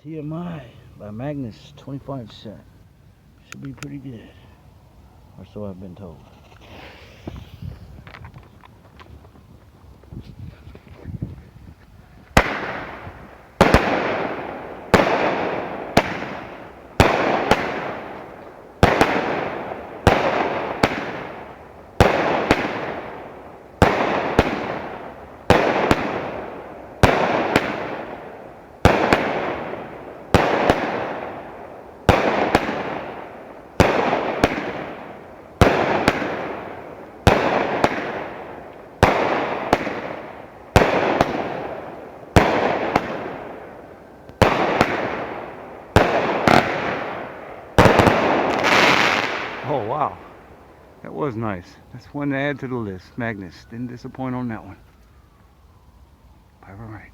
T.M.I by Magnus, 25 cents. Should be pretty good, or so I've been told. Oh wow, that was nice. That's one to add to the list. Magnus didn't disappoint on that one. Pyro right.